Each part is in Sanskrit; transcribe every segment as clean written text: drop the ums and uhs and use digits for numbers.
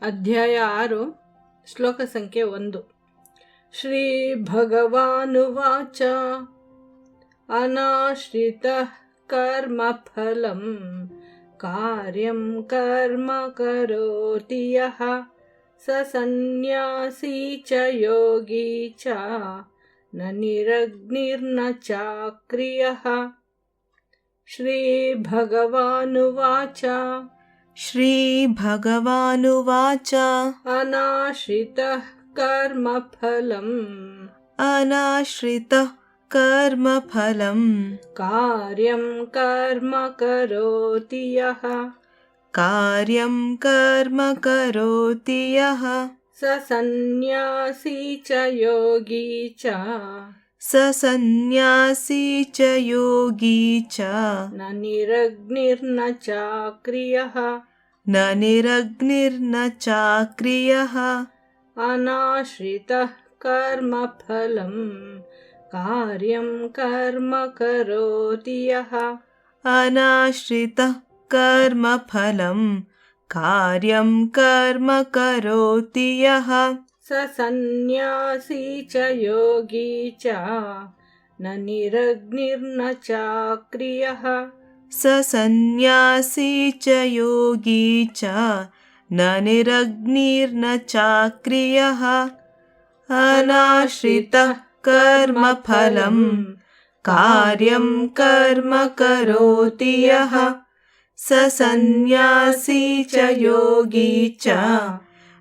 ಅಧ್ಯಾಯ 6 ಶ್ಲೋಕ ಸಂಖ್ಯೆ 1. ಶ್ರೀ ಭಗವಾನುವಾಚ ಅನಾಶ್ರಿತಃ ಕರ್ಮಫಲಂ ಕಾರ್ಯಂ ಕರ್ಮ ಕರೋತಿ ಯಃ ಸ ಸನ್ಯಾಸಿ ಚ ಯೋಗಿ ಚ ನ ನಿರಗ್ನಿರ್ನ ಚಾಕ್ರಿಯಃ. ಶ್ರೀ ಭಗವಾನುವಾಚ श्रीभगवानुवाच अनाश्रितः कर्मफलम् अनाश्रितः कर्मफलम् कार्यं कर्म करोति यः कार्यं कर्म करोति यः स सन्न्यासी च योगी च स सन्न्यासी च योगी च न निरग्निर्न चाक्रियः. न निरग्निर्न चाक्रियः. अनाश्रितः कर्मफलं कार्यं कर्म करोति यः अनाश्रितः कर्मफलं कार्यं कर्म करोति यः स सन्न्यासी च योगी च न निरग्निर्न चाक्रियः. स सन्न्यासी च योगी च न निरग्निर्न चाक्रियः. अनाश्रितः कर्मफलं कार्यं कर्म करोति यः स सन्न्यासी च योगी च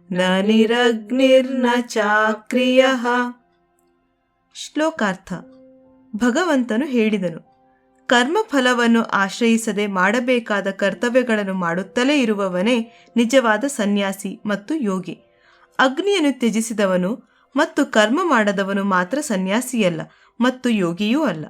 ನ ನಿರಗ್ನಿರ್ನ ಚಾಕ್ರಿಯಃ. ಶ್ಲೋಕಾರ್ಥ. ಭಗವಂತನು ಹೇಳಿದನು, ಕರ್ಮಫಲವನ್ನು ಆಶ್ರಯಿಸದೆ ಮಾಡಬೇಕಾದ ಕರ್ತವ್ಯಗಳನ್ನು ಮಾಡುತ್ತಲೇ ಇರುವವನೇ ನಿಜವಾದ ಸನ್ಯಾಸಿ ಮತ್ತು ಯೋಗಿ. ಅಗ್ನಿಯನ್ನು ತ್ಯಜಿಸಿದವನು ಮತ್ತು ಕರ್ಮ ಮಾಡದವನು ಮಾತ್ರ ಸನ್ಯಾಸಿಯಲ್ಲ ಮತ್ತು ಯೋಗಿಯೂ ಅಲ್ಲ.